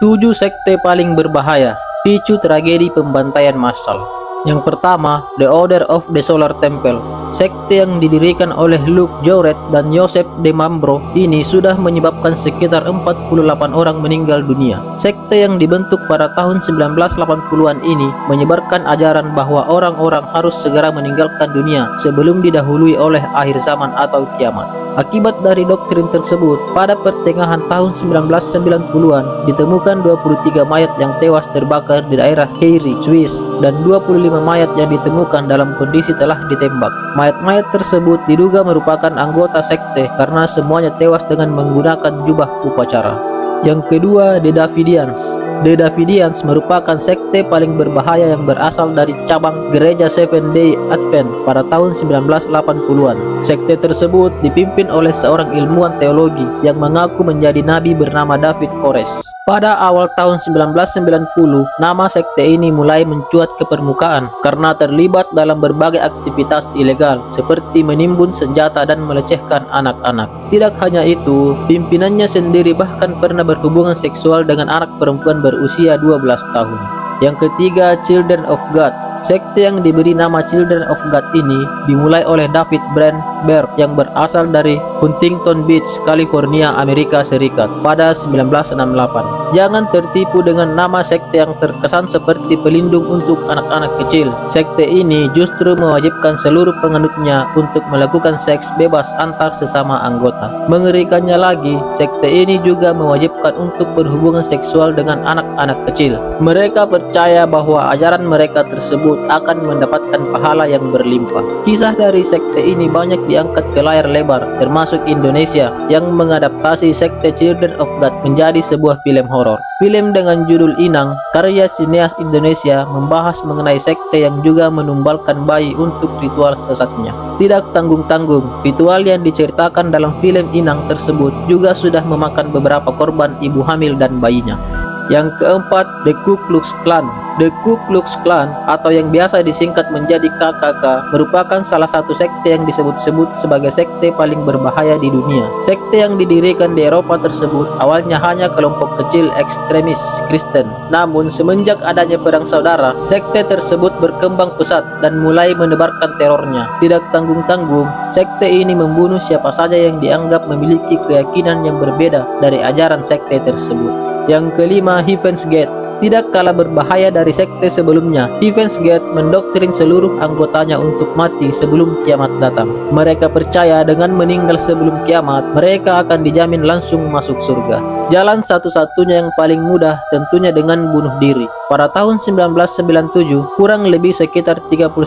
7 sekte paling berbahaya, picu tragedi pembantaian massal. Yang pertama, The Order of the Solar Temple. Sekte yang didirikan oleh Luke Jouret dan Joseph de Mambro ini sudah menyebabkan sekitar 48 orang meninggal dunia. Sekte yang dibentuk pada tahun 1980-an ini menyebarkan ajaran bahwa orang-orang harus segera meninggalkan dunia sebelum didahului oleh akhir zaman atau kiamat. Akibat dari doktrin tersebut, pada pertengahan tahun 1990-an ditemukan 23 mayat yang tewas terbakar di daerah Keyri, Swiss, dan 25 mayat yang ditemukan dalam kondisi telah ditembak. Mayat-mayat tersebut diduga merupakan anggota sekte karena semuanya tewas dengan menggunakan jubah upacara. Yang kedua, The Davidians. The Davidians merupakan sekte paling berbahaya yang berasal dari cabang gereja Seventh Day Advent pada tahun 1980-an. Sekte tersebut dipimpin oleh seorang ilmuwan teologi yang mengaku menjadi nabi bernama David Koresh. Pada awal tahun 1990, nama sekte ini mulai mencuat ke permukaan karena terlibat dalam berbagai aktivitas ilegal seperti menimbun senjata dan melecehkan anak-anak. Tidak hanya itu, pimpinannya sendiri bahkan pernah berhubungan seksual dengan anak perempuan berusia 12 tahun. Yang ketiga, Children of God. Sekte yang diberi nama Children of God ini dimulai oleh David Brand Baer yang berasal dari Huntington Beach, California, Amerika Serikat pada 1968. Jangan tertipu dengan nama sekte yang terkesan seperti pelindung untuk anak-anak kecil. Sekte ini justru mewajibkan seluruh penganutnya untuk melakukan seks bebas antar sesama anggota. Mengerikannya lagi, sekte ini juga mewajibkan untuk berhubungan seksual dengan anak-anak kecil. Mereka percaya bahwa ajaran mereka tersebut akan mendapatkan pahala yang berlimpah. Kisah dari sekte ini banyak diangkat ke layar lebar, termasuk Indonesia yang mengadaptasi sekte Children of God menjadi sebuah film horor. Film dengan judul Inang, karya sineas Indonesia, membahas mengenai sekte yang juga menumbalkan bayi untuk ritual sesatnya. Tidak tanggung-tanggung, ritual yang diceritakan dalam film Inang tersebut juga sudah memakan beberapa korban ibu hamil dan bayinya. Yang keempat, The Ku Klux Klan. The Ku Klux Klan atau yang biasa disingkat menjadi KKK merupakan salah satu sekte yang disebut-sebut sebagai sekte paling berbahaya di dunia. Sekte yang didirikan di Eropa tersebut awalnya hanya kelompok kecil ekstremis Kristen. Namun semenjak adanya perang saudara, sekte tersebut berkembang pesat dan mulai menebarkan terornya. Tidak tanggung-tanggung, sekte ini membunuh siapa saja yang dianggap memiliki keyakinan yang berbeda dari ajaran sekte tersebut. Yang kelima, Heaven's Gate. Tidak kalah berbahaya dari sekte sebelumnya, Heaven's Gate mendoktrin seluruh anggotanya untuk mati sebelum kiamat datang. Mereka percaya dengan meninggal sebelum kiamat, mereka akan dijamin langsung masuk surga. Jalan satu-satunya yang paling mudah tentunya dengan bunuh diri. Pada tahun 1997, kurang lebih sekitar 39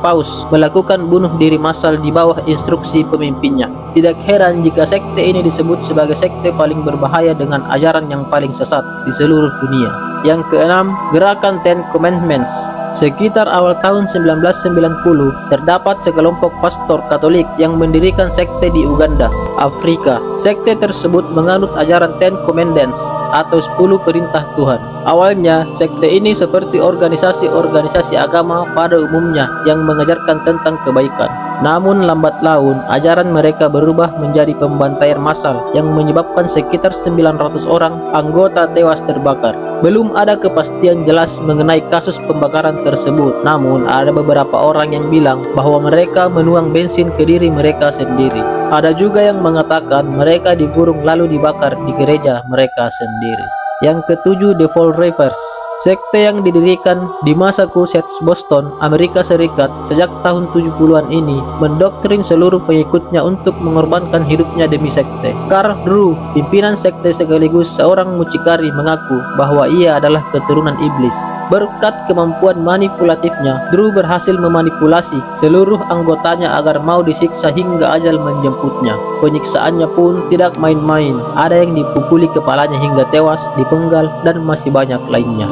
paus melakukan bunuh diri massal di bawah instruksi pemimpinnya. Tidak heran jika sekte ini disebut sebagai sekte paling berbahaya dengan ajaran yang paling sesat di seluruh dunia. Yang keenam, gerakan Ten Commandments. Sekitar awal tahun 1990, terdapat sekelompok pastor Katolik yang mendirikan sekte di Uganda, Afrika. Sekte tersebut menganut ajaran Ten Commandments atau 10 perintah Tuhan. Awalnya, sekte ini seperti organisasi-organisasi agama pada umumnya yang mengajarkan tentang kebaikan. Namun lambat laun, ajaran mereka berubah menjadi pembantaian massal yang menyebabkan sekitar 900 orang anggota tewas terbakar. Belum ada kepastian jelas mengenai kasus pembakaran tersebut, namun ada beberapa orang yang bilang bahwa mereka menuang bensin ke diri mereka sendiri. Ada juga yang mengatakan mereka dikurung lalu dibakar di gereja mereka sendiri. Yang ketujuh, The Fall Ravers. Sekte yang didirikan di Massachusetts, Boston, Amerika Serikat sejak tahun 70-an ini mendoktrin seluruh pengikutnya untuk mengorbankan hidupnya demi sekte. Karl Drew, pimpinan sekte sekaligus seorang mucikari, mengaku bahwa ia adalah keturunan iblis. Berkat kemampuan manipulatifnya, Drew berhasil memanipulasi seluruh anggotanya agar mau disiksa hingga ajal menjemputnya. Penyiksaannya pun tidak main-main. Ada yang dipukuli kepalanya hingga tewas, dipenggal, dan masih banyak lainnya.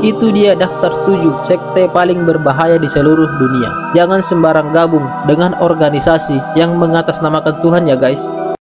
Itu dia daftar 7 sekte paling berbahaya di seluruh dunia. Jangan sembarang gabung dengan organisasi yang mengatasnamakan Tuhan ya guys.